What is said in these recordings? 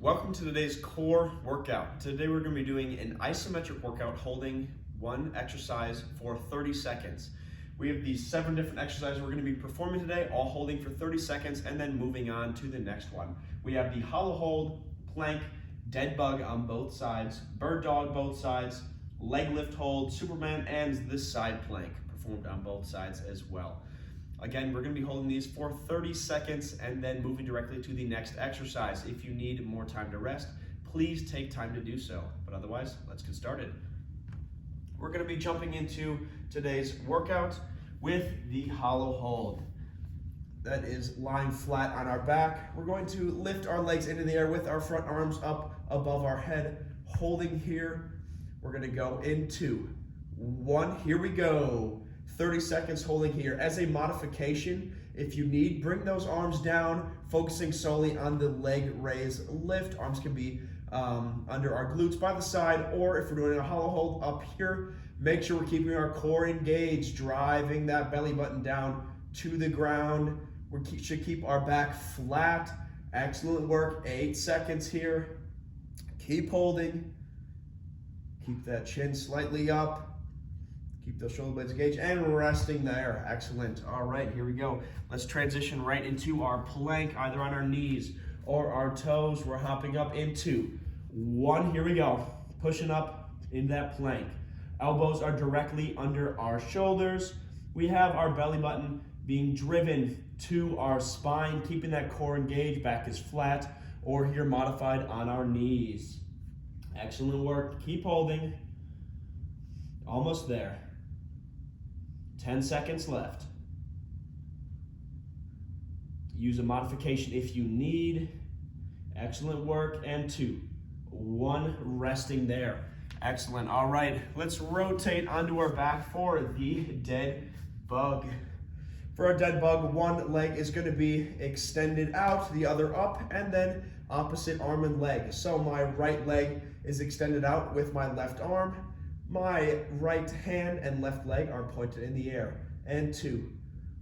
Welcome to today's core workout. Today we're going to be doing an isometric workout holding one exercise for 30 seconds. We have these 7 different exercises we're going to be performing today, all holding for 30 seconds and then moving on to the next one. We have the hollow hold, plank, dead bug on both sides, bird dog both sides, leg lift hold, Superman, and this side plank performed on both sides as well. Again, we're going to be holding these for 30 seconds and then moving directly to the next exercise. If you need more time to rest, please take time to do so. But otherwise, let's get started. We're going to be jumping into today's workout with the hollow hold. That is lying flat on our back. We're going to lift our legs into the air with our front arms up above our head, holding here. We're going to go into 1. Here we go. 30 seconds holding here. As a modification, if you need, bring those arms down, focusing solely on the leg raise lift. Arms can be under our glutes by the side, or if we're doing a hollow hold up here, make sure we're keeping our core engaged, driving that belly button down to the ground. We should keep our back flat. Excellent work. 8 seconds here. Keep holding. Keep that chin slightly up. Keep those shoulder blades engaged and resting there. Excellent. All right, here we go. Let's transition right into our plank, either on our knees or our toes. We're hopping up into 1. Here we go. Pushing up in that plank. Elbows are directly under our shoulders. We have our belly button being driven to our spine, keeping that core engaged. Back is flat, or here modified on our knees. Excellent work. Keep holding. Almost there. 10 seconds left. Use a modification if you need. Excellent work. And 2. 1. Resting there. Excellent. All right, let's rotate onto our back for the dead bug. For our dead bug, one leg is going to be extended out, the other up, and then opposite arm and leg. So my right leg is extended out with my left arm. My right hand and left leg are pointed in the air. And 2.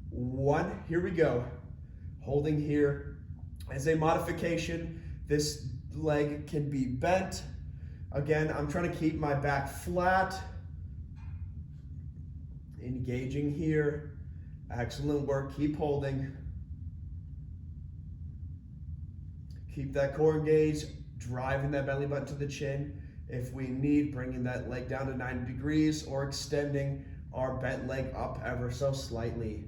1. Here we go. Holding here. As a modification, this leg can be bent. Again, I'm trying to keep my back flat. Engaging here. Excellent work. Keep holding. Keep that core engaged. Driving that belly button to the chin. If we need, bringing that leg down to 90 degrees or extending our bent leg up ever so slightly.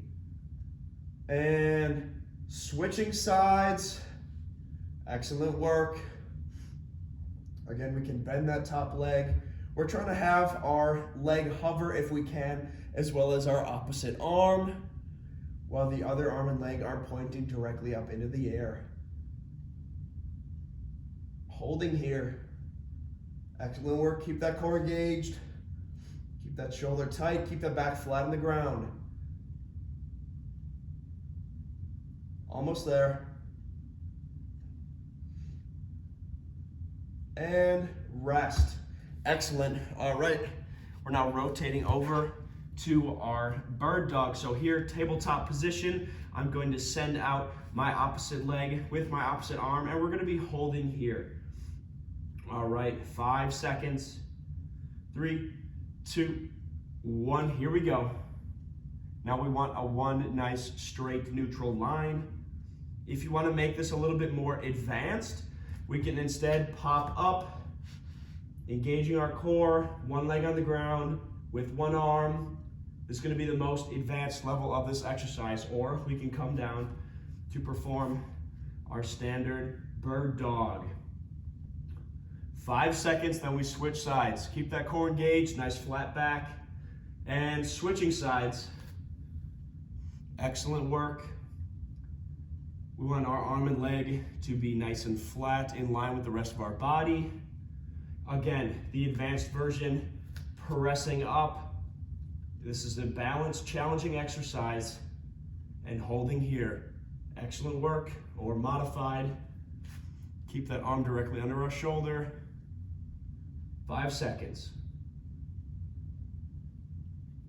And switching sides. Excellent work. Again, we can bend that top leg. We're trying to have our leg hover if we can, as well as our opposite arm, while the other arm and leg are pointing directly up into the air. Holding here. Excellent work. Keep that core engaged. Keep that shoulder tight. Keep that back flat on the ground. Almost there. And rest. Excellent. All right. We're now rotating over to our bird dog. So here, tabletop position. I'm going to send out my opposite leg with my opposite arm, and we're going to be holding here. All right, 5 seconds. 3, 2, 1. Here we go. Now we want a 1 nice straight neutral line. If you want to make this a little bit more advanced, we can instead pop up, engaging our core, 1 leg on the ground with 1 arm. This is going to be the most advanced level of this exercise, or we can come down to perform our standard bird dog. 5 seconds, then we switch sides. Keep that core engaged, nice flat back, and switching sides. Excellent work. We want our arm and leg to be nice and flat in line with the rest of our body. Again, the advanced version, pressing up. This is a balanced, challenging exercise, and holding here. Excellent work, or modified. Keep that arm directly under our shoulder. 5 seconds.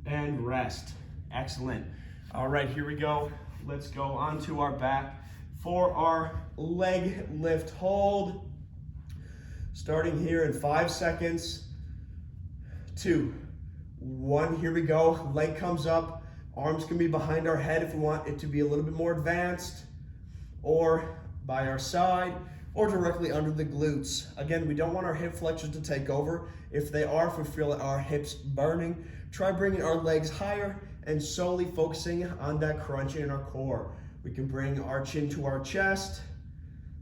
And rest. Excellent. All right, here we go. Let's go onto our back for our leg lift hold. Starting here in 5 seconds. 2, 1, here we go. Leg comes up, arms can be behind our head if we want it to be a little bit more advanced, or by our side, or directly under the glutes. Again, we don't want our hip flexors to take over. If they are, if we feel our hips burning, try bringing our legs higher and solely focusing on that crunching in our core. We can bring our chin to our chest,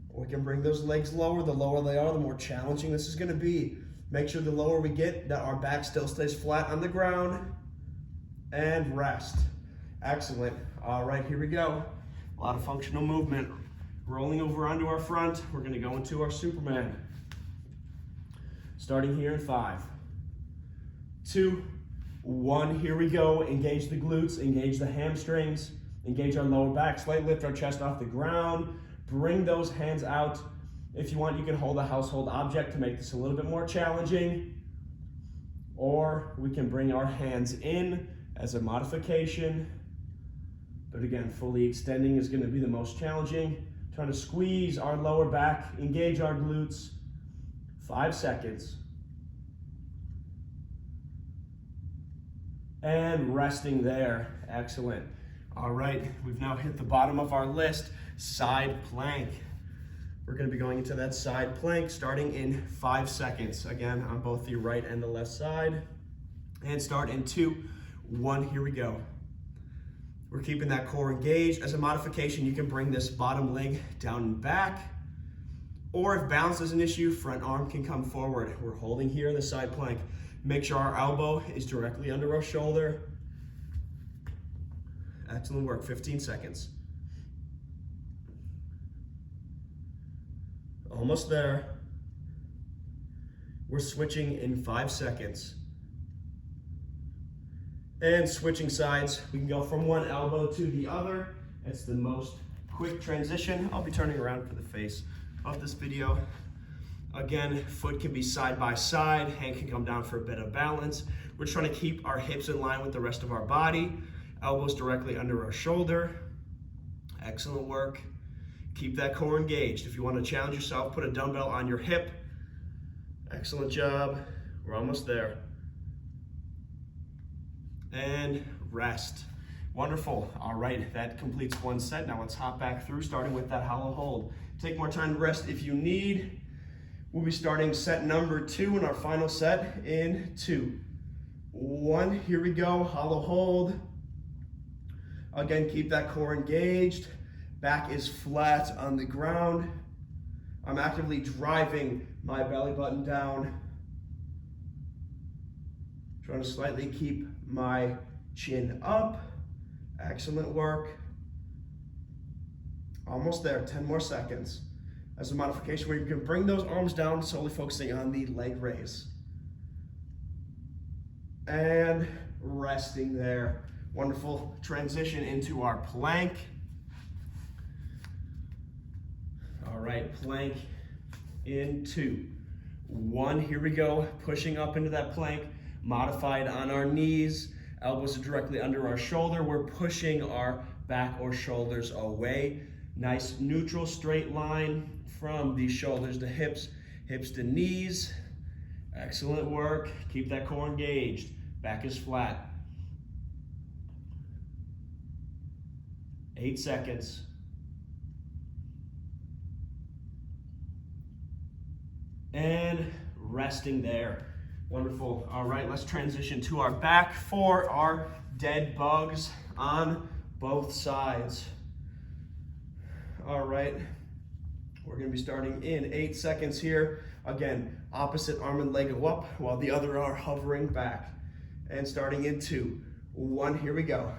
or we can bring those legs lower. The lower they are, the more challenging this is gonna be. Make sure the lower we get, that our back still stays flat on the ground, and rest. Excellent. All right, here we go. A lot of functional movement. Rolling over onto our front, we're gonna go into our Superman. Starting here in 5, 2, 1, here we go. Engage the glutes, engage the hamstrings, engage our lower back, slightly lift our chest off the ground, bring those hands out. If you want, you can hold a household object to make this a little bit more challenging, or we can bring our hands in as a modification. But again, fully extending is gonna be the most challenging. Trying to squeeze our lower back, engage our glutes. 5 seconds. And resting there. Excellent. All right, we've now hit the bottom of our list, side plank. We're gonna be going into that side plank starting in 5 seconds. Again, on both the right and the left side. And start in 2, 1, here we go. We're keeping that core engaged. As a modification, you can bring this bottom leg down and back. Or if balance is an issue, front arm can come forward. We're holding here in the side plank. Make sure our elbow is directly under our shoulder. Excellent work, 15 seconds. Almost there. We're switching in 5 seconds. And switching sides, we can go from one elbow to the other. It's the most quick transition. I'll be turning around for the face of this video. Again, foot can be side by side, hand can come down for a bit of balance. We're trying to keep our hips in line with the rest of our body, elbows directly under our shoulder. Excellent work. Keep that core engaged. If you want to challenge yourself, put a dumbbell on your hip. Excellent job. We're almost there. And rest. Wonderful. All right, that completes one set. Now let's hop back through, starting with that hollow hold. Take more time to rest if you need. We'll be starting set number 2 in our final set in 2, 1. Here we go, hollow hold. Again, keep that core engaged. Back is flat on the ground. I'm actively driving my belly button down. Trying to slightly keep my chin up. Excellent work. Almost there, 10 more seconds. As a modification where you can bring those arms down, solely focusing on the leg raise. And resting there. Wonderful transition into our plank. All right, plank in 2, 1, here we go. Pushing up into that plank, modified on our knees. Elbows are directly under our shoulder. We're pushing our back or shoulders away. Nice neutral straight line from the shoulders to hips, hips to knees. Excellent work. Keep that core engaged. Back is flat. 8 seconds. And resting there. Wonderful. All right, let's transition to our back for our dead bugs on both sides. All right, we're gonna be starting in 8 seconds here. Again, opposite arm and leg go up while the other are hovering back. And starting in 2, 1, here we go.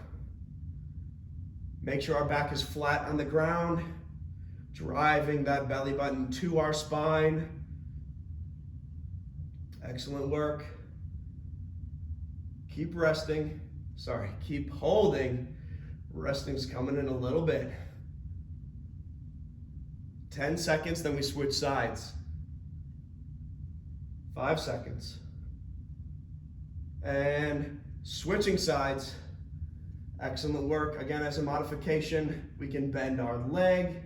Make sure our back is flat on the ground, driving that belly button to our spine. Excellent work. Keep resting. Sorry, keep holding. Resting's coming in a little bit. 10 seconds, then we switch sides. 5 seconds. And switching sides. Excellent work. Again, as a modification, we can bend our leg.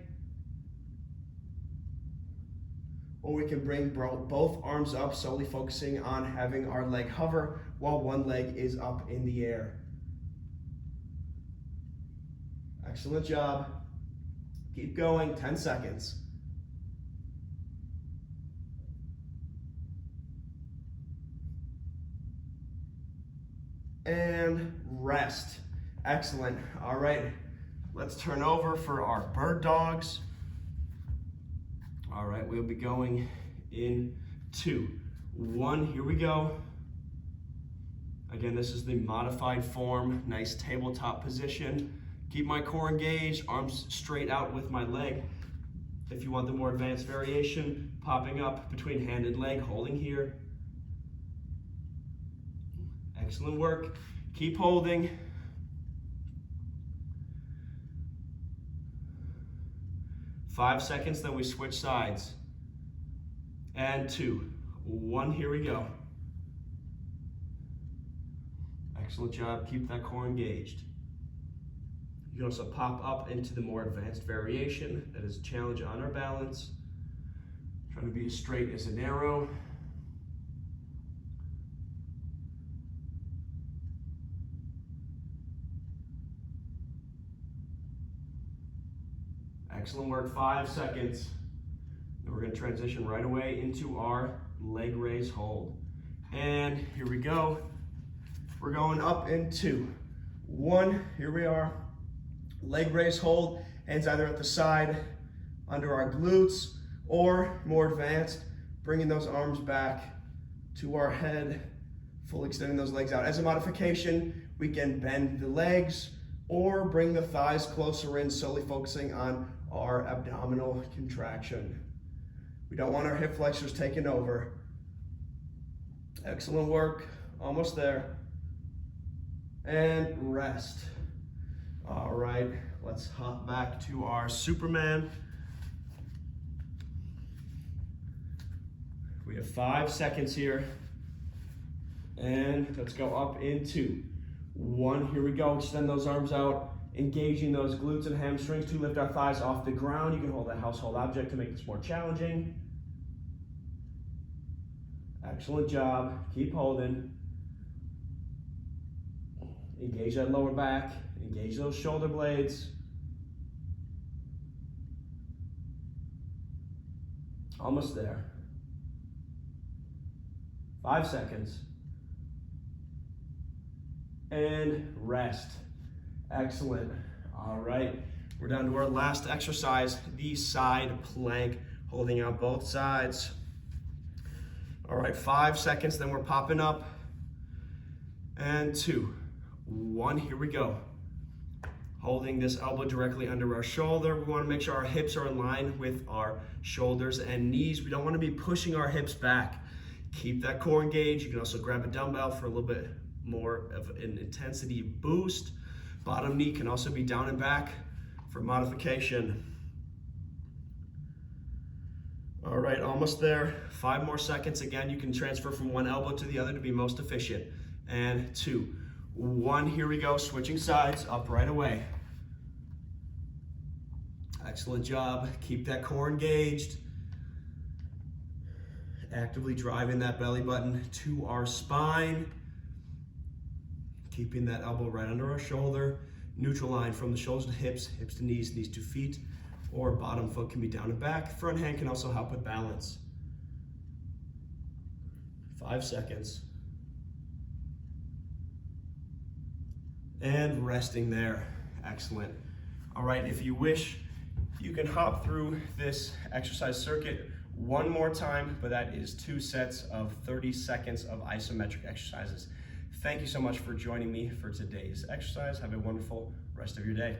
or we can bring both arms up, solely focusing on having our leg hover while one leg is up in the air. Excellent job. Keep going, 10 seconds. And rest. Excellent. All right, let's turn over for our bird dogs. All right, we'll be going in 2, 1, here we go. Again, this is the modified form, nice tabletop position. Keep my core engaged, arms straight out with my leg. If you want the more advanced variation, popping up between hand and leg, holding here. Excellent work. Keep holding. Five seconds, then we switch sides. And 2, 1, here we go. Excellent job, keep that core engaged. You can also pop up into the more advanced variation. That is a challenge on our balance. Trying to be as straight as an arrow. Excellent work, 5 seconds. Then we're gonna transition right away into our leg raise hold. And here we go. We're going up in 2, 1, here we are. Leg raise hold, hands either at the side, under our glutes, or more advanced, bringing those arms back to our head, fully extending those legs out. As a modification, we can bend the legs or bring the thighs closer in, solely focusing on our abdominal contraction. We don't want our hip flexors taking over. Excellent work, almost there. And rest. All right, let's hop back to our Superman. We have 5 seconds here. And let's go up in 2, 1, here we go. Extend those arms out, engaging those glutes and hamstrings to lift our thighs off the ground. You can hold a household object to make this more challenging. Excellent job, keep holding. Engage that lower back, engage those shoulder blades. Almost there. 5 seconds. And rest. Excellent. All right, we're down to our last exercise, the side plank, holding out both sides. All right, 5 seconds, then we're popping up. And 2, 1, here we go. Holding this elbow directly under our shoulder. We want to make sure our hips are in line with our shoulders and knees. We don't want to be pushing our hips back. Keep that core engaged. You can also grab a dumbbell for a little bit more of an intensity boost. Bottom knee can also be down and back for modification. All right, almost there. 5 more seconds. Again, you can transfer from one elbow to the other to be most efficient. And 2, 1, here we go. Switching sides, up right away. Excellent job. Keep that core engaged. Actively driving that belly button to our spine. Keeping that elbow right under our shoulder. Neutral line from the shoulders to hips, hips to knees, knees to feet, or bottom foot can be down and back. Front hand can also help with balance. 5 seconds. And resting there. Excellent. All right, if you wish, you can hop through this exercise circuit one more time, but that is 2 sets of 30 seconds of isometric exercises. Thank you so much for joining me for today's exercise. Have a wonderful rest of your day.